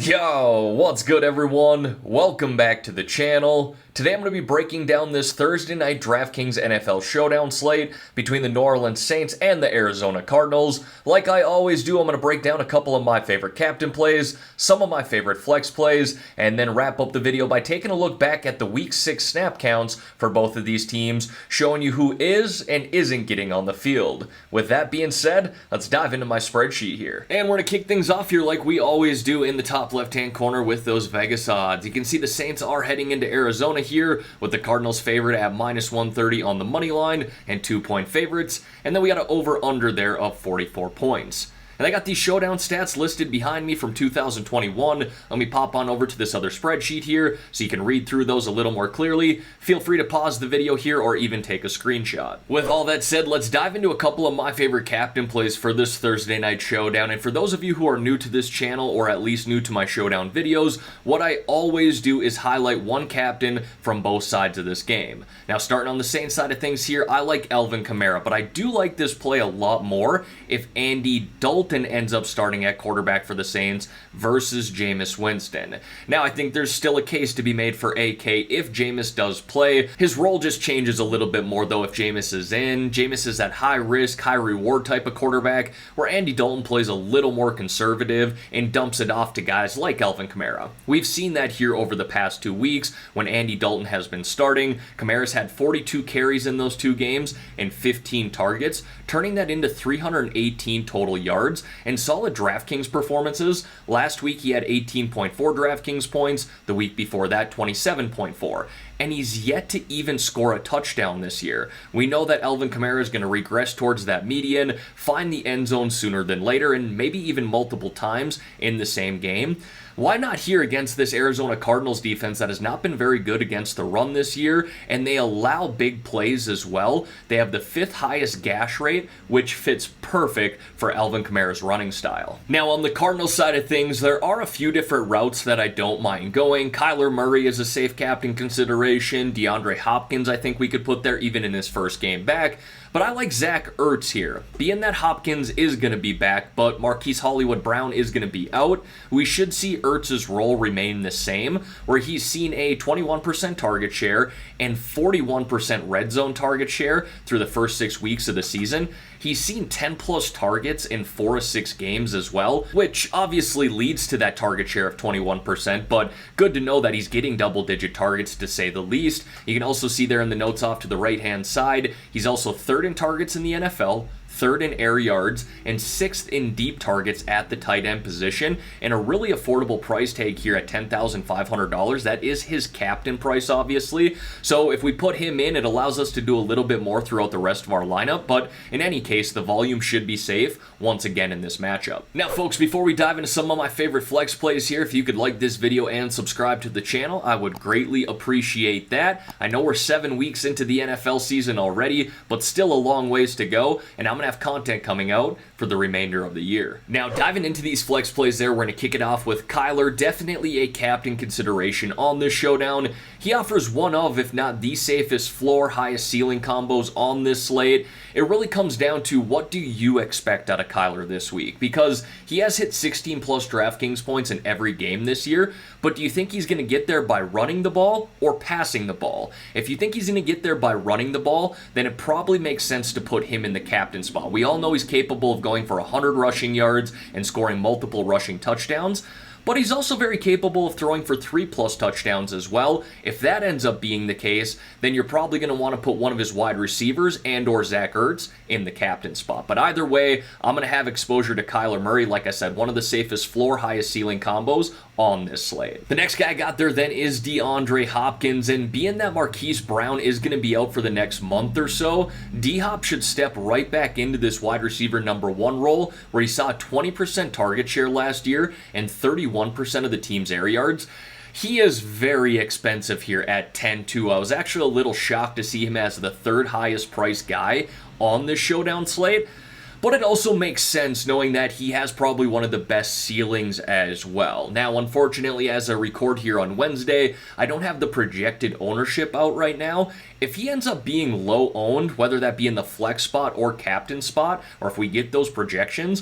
Yo, what's good everyone? Welcome back to the channel. Today I'm going to be breaking down this Thursday night DraftKings NFL Showdown slate between the New Orleans Saints and the Arizona Cardinals. Like I always do, I'm going to break down a couple of my favorite captain plays, some of my favorite flex plays, and then wrap up the video by taking a look back at the Week 6 snap counts for both of these teams, showing you who is and isn't getting on the field. With that being said, let's dive into my spreadsheet here. And we're going to kick things off here like we always do in the top left-hand corner with those Vegas odds. You can see the Saints are heading into Arizona here with the Cardinals favored at minus 130 on the money line and 2-point favorites, and then we got an over-under there of 44 points. And I got these Showdown stats listed behind me from 2021. Let me pop on over to this other spreadsheet here so you can read through those a little more clearly. Feel free to pause the video here or even take a screenshot. With all that said, let's dive into a couple of my favorite captain plays for this Thursday night showdown. And for those of you who are new to this channel or at least new to my showdown videos, what I always do is highlight one captain from both sides of this game. Now starting on the Saints side of things here, I like Alvin Kamara, but I do like this play a lot more if Andy Dalton ends up starting at quarterback for the Saints versus Jameis Winston. Now, I think there's still a case to be made for AK if Jameis does play. His role just changes a little bit more, though, if Jameis is in. Jameis is that high-risk, high-reward type of quarterback, where Andy Dalton plays a little more conservative and dumps it off to guys like Alvin Kamara. We've seen that here over the past 2 weeks when Andy Dalton has been starting. Kamara's had 42 carries in those 2 games and 15 targets, turning that into 318 total yards and solid DraftKings performances. Last week he had 18.4 DraftKings points, the week before that 27.4. And he's yet to even score a touchdown this year. We know that Alvin Kamara is going to regress towards that median, find the end zone sooner than later, and maybe even multiple times in the same game. Why not here against this Arizona Cardinals defense that has not been very good against the run this year, and they allow big plays as well. They have the 5th highest gash rate, which fits perfect for Alvin Kamara's running style. Now on the Cardinals side of things, there are a few different routes that I don't mind going. Kyler Murray is a safe captain consideration. DeAndre Hopkins I think we could put there even in his first game back. But I like Zach Ertz here. Being that Hopkins is going to be back, but Marquise Hollywood-Brown is going to be out, we should see Ertz's role remain the same, where he's seen a 21% target share and 41% red zone target share through the first 6 weeks of the season. He's seen 10-plus targets in 4 of 6 games as well, which obviously leads to that target share of 21%, but good to know that he's getting double-digit targets to say the least. You can also see there in the notes off to the right-hand side, he's also 3rd in targets in the NFL, 3rd in air yards, and 6th in deep targets at the tight end position, and a really affordable price tag here at $10,500. That is his captain price, obviously. So if we put him in, it allows us to do a little bit more throughout the rest of our lineup, but in any case, the volume should be safe once again in this matchup. Now, folks, before we dive into some of my favorite flex plays here, if you could like this video and subscribe to the channel, I would greatly appreciate that. I know we're 7 weeks into the NFL season already, but still a long ways to go, and I'm going to have content coming out for the remainder of the year. Now, diving into these flex plays there, we're going to kick it off with Kyler, definitely a captain consideration on this showdown. He offers one of, if not the safest floor, highest ceiling combos on this slate. It really comes down to what do you expect out of Kyler this week, because he has hit 16-plus DraftKings points in every game this year, but do you think he's going to get there by running the ball or passing the ball? If you think he's going to get there by running the ball, then it probably makes sense to put him in the captain spot. We all know he's capable of going for 100 rushing yards and scoring multiple rushing touchdowns, but he's also very capable of throwing for 3+ touchdowns as well. If that ends up being the case, then you're probably going to want to put one of his wide receivers and or Zach Ertz in the captain spot. But either way, I'm going to have exposure to Kyler Murray. Like I said, one of the safest floor, highest ceiling combos on this slate. The next guy I got there then is DeAndre Hopkins, and being that Marquise Brown is going to be out for the next month or so, D-Hop should step right back into this wide receiver number 1 role, where he saw a 20% target share last year and 31% of the team's air yards. He is very expensive here at 10-2. I was actually a little shocked to see him as the 3rd highest priced guy on this showdown slate. But it also makes sense knowing that he has probably one of the best ceilings as well. Now, unfortunately, as I record here on Wednesday, I don't have the projected ownership out right now. If he ends up being low owned, whether that be in the flex spot or captain spot, or if we get those projections,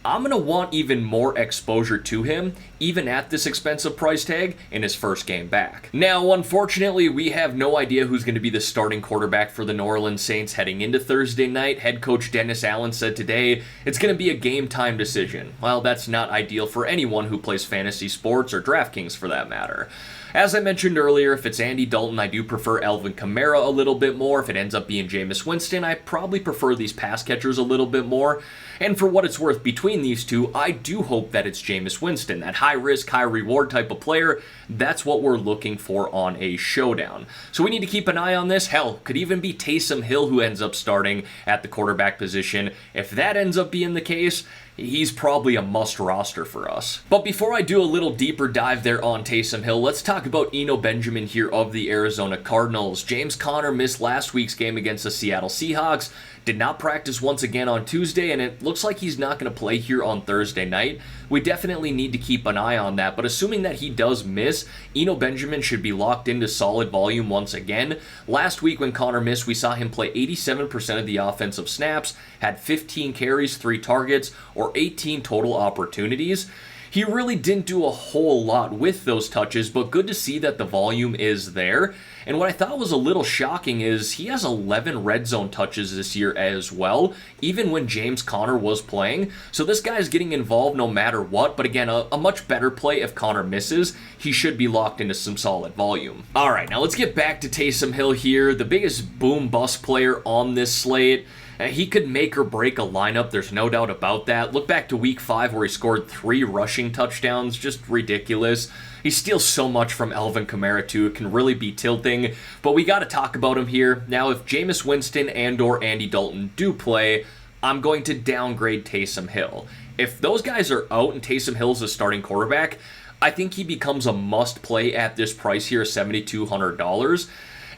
I'm going to want even more exposure to him even at this expensive price tag, in his first game back. Now, unfortunately, we have no idea who's going to be the starting quarterback for the New Orleans Saints heading into Thursday night. Head coach Dennis Allen said today it's going to be a game time decision. Well, that's not ideal for anyone who plays fantasy sports or DraftKings for that matter. As I mentioned earlier, if it's Andy Dalton, I do prefer Alvin Kamara a little bit more. If it ends up being Jameis Winston, I probably prefer these pass catchers a little bit more. And for what it's worth, between these two, I do hope that it's Jameis Winston, that high-risk, high-reward type of player. That's what we're looking for on a showdown. So we need to keep an eye on this. Hell, could even be Taysom Hill who ends up starting at the quarterback position. If that ends up being the case, he's probably a must roster for us. But before I do a little deeper dive there on Taysom Hill, let's talk about Eno Benjamin here of the Arizona Cardinals. James Conner missed last week's game against the Seattle Seahawks, did not practice once again on Tuesday, and it looks like he's not going to play here on Thursday night. We definitely need to keep an eye on that, but assuming that he does miss, Eno Benjamin should be locked into solid volume once again. Last week when Conner missed, we saw him play 87% of the offensive snaps, had 15 carries, 3 targets, or 18 total opportunities. He really didn't do a whole lot with those touches, but good to see that the volume is there. And what I thought was a little shocking is he has 11 red zone touches this year as well, even when James Conner was playing. So this guy is getting involved no matter what, but again, a much better play if Conner misses. He should be locked into some solid volume. All right, now let's get back to Taysom Hill here, the biggest boom-bust player on this slate. He could make or break a lineup, there's no doubt about that. Look back to week 5 where he scored 3 rushing touchdowns, just ridiculous. He steals so much from Alvin Kamara too, it can really be tilting, but we got to talk about him here. Now, if Jameis Winston and or Andy Dalton do play, I'm going to downgrade Taysom Hill. If those guys are out and Taysom Hill's the starting quarterback, I think he becomes a must play at this price here, $7,200.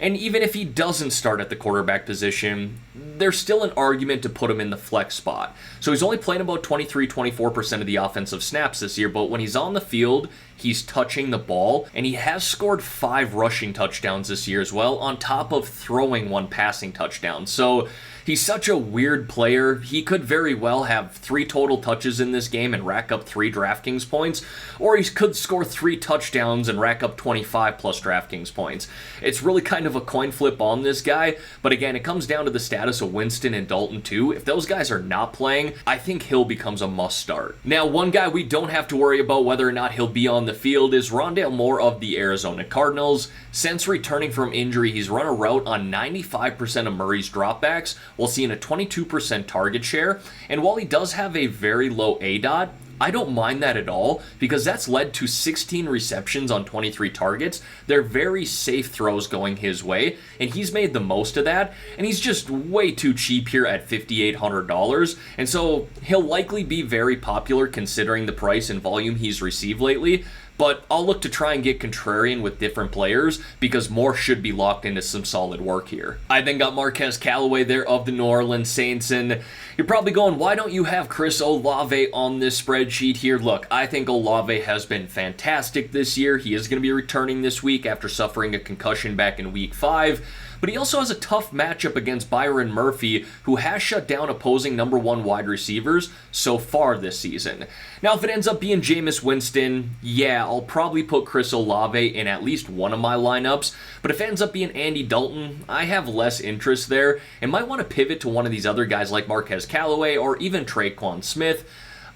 And even if he doesn't start at the quarterback position, there's still an argument to put him in the flex spot. So he's only playing about 23-24% of the offensive snaps this year, but when he's on the field, he's touching the ball, and he has scored 5 rushing touchdowns this year as well, on top of throwing 1 passing touchdown. So he's such a weird player. He could very well have 3 total touches in this game and rack up 3 DraftKings points, or he could score 3 touchdowns and rack up 25 plus DraftKings points. It's really kind of a coin flip on this guy, but again, it comes down to the status of Winston and Dalton too. If those guys are not playing, I think Hill becomes a must start. Now, one guy we don't have to worry about whether or not he'll be on the field is Rondale Moore of the Arizona Cardinals. Since returning from injury, he's run a route on 95% of Murray's dropbacks, while seeing a 22% target share. And while he does have a very low ADOT, I don't mind that at all, because that's led to 16 receptions on 23 targets. They're very safe throws going his way, and he's made the most of that, and he's just way too cheap here at $5,800, and so he'll likely be very popular considering the price and volume he's received lately. But I'll look to try and get contrarian with different players because Moore should be locked into some solid work here. I then got Marquez Callaway there of the New Orleans Saints, and you're probably going, why don't you have Chris Olave on this spreadsheet here? Look, I think Olave has been fantastic this year. He is going to be returning this week after suffering a concussion back in week 5. But he also has a tough matchup against Byron Murphy, who has shut down opposing number 1 wide receivers so far this season. Now, if it ends up being Jameis Winston, yeah, I'll probably put Chris Olave in at least one of my lineups. But if it ends up being Andy Dalton, I have less interest there and might want to pivot to one of these other guys like Marquez Callaway or even Traquan Smith.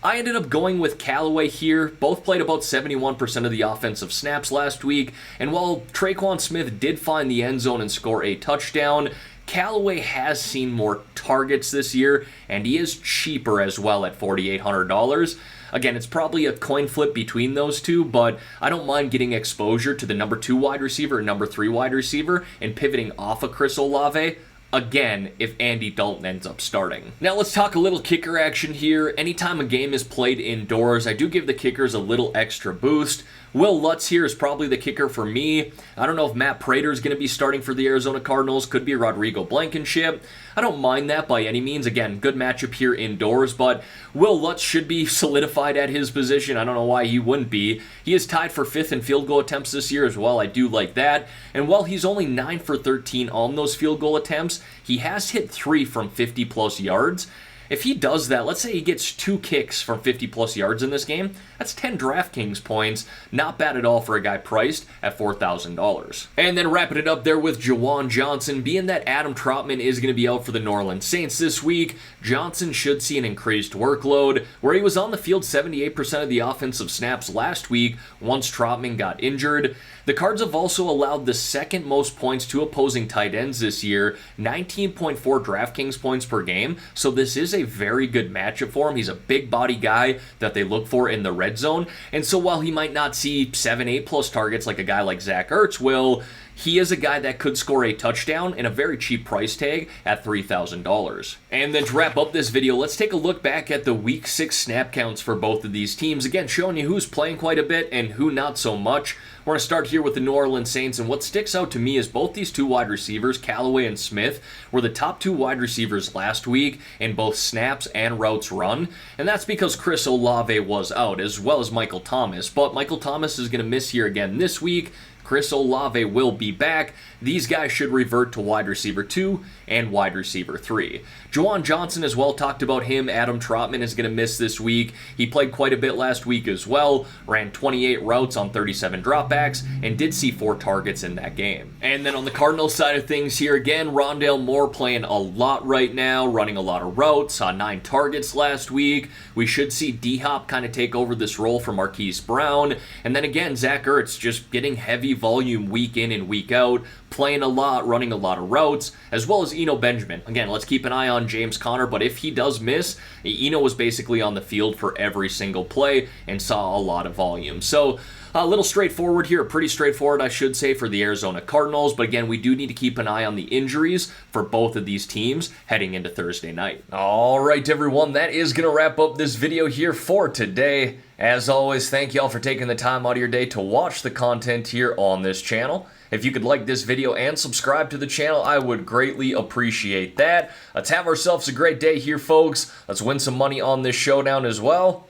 I ended up going with Callaway here. Both played about 71% of the offensive snaps last week, and while Traquan Smith did find the end zone and score a touchdown, Callaway has seen more targets this year, and he is cheaper as well at $4,800. Again, it's probably a coin flip between those two, but I don't mind getting exposure to the number 2 wide receiver and number 3 wide receiver and pivoting off of Chris Olave. Again, if Andy Dalton ends up starting. Now let's talk a little kicker action here. Anytime a game is played indoors, I do give the kickers a little extra boost. Will Lutz here is probably the kicker for me. I don't know if Matt Prater is going to be starting for the Arizona Cardinals. Could be Rodrigo Blankenship. I don't mind that by any means. Again, good matchup here indoors, but Will Lutz should be solidified at his position. I don't know why he wouldn't be. He is tied for 5th in field goal attempts this year as well. I do like that. And while he's only 9 for 13 on those field goal attempts, he has hit 3 from 50-plus yards. If he does that, let's say he gets 2 kicks from 50 plus yards in this game, that's 10 DraftKings points. Not bad at all for a guy priced at $4,000. And then wrapping it up there with Juwan Johnson, being that Adam Trautman is going to be out for the New Orleans Saints this week, Johnson should see an increased workload, where he was on the field 78% of the offensive snaps last week once Trautman got injured. The Cards have also allowed the second most points to opposing tight ends this year, 19.4 DraftKings points per game, so this is a very good matchup for him. He's a big body guy that they look for in the red zone, and so while he might not see 7, 8 plus targets like a guy like Zach Ertz will, he is a guy that could score a touchdown in a very cheap price tag at $3,000. And then to wrap up this video, let's take a look back at the Week 6 snap counts for both of these teams. Again, showing you who's playing quite a bit and who not so much. We're going to start here with the New Orleans Saints, and what sticks out to me is both these 2 wide receivers, Callaway and Smith, were the top 2 wide receivers last week in both snaps and routes run, and that's because Chris Olave was out, as well as Michael Thomas, but Michael Thomas is going to miss here again this week. Chris Olave will be back. These guys should revert to wide receiver 2 and wide receiver 3. Juwan Johnson as well, talked about him. Adam Trautman is going to miss this week. He played quite a bit last week as well, ran 28 routes on 37 dropbacks, and did see 4 targets in that game. And then on the Cardinals side of things here again, Rondale Moore playing a lot right now, running a lot of routes, saw 9 targets last week. We should see D-Hop kind of take over this role from Marquise Brown. And then again, Zach Ertz just getting heavy volume week in and week out, playing a lot, running a lot of routes, as well as Eno Benjamin. Again, let's keep an eye on James Conner, but if he does miss, Eno was basically on the field for every single play and saw a lot of volume. So a little straightforward here, pretty straightforward, I should say, for the Arizona Cardinals. But again, we do need to keep an eye on the injuries for both of these teams heading into Thursday night. All right, everyone, that is going to wrap up this video here for today. As always, thank y'all for taking the time out of your day to watch the content here on this channel. If you could like this video and subscribe to the channel, I would greatly appreciate that. Let's have ourselves a great day here, folks. Let's win some money on this showdown as well.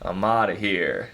I'm out of here.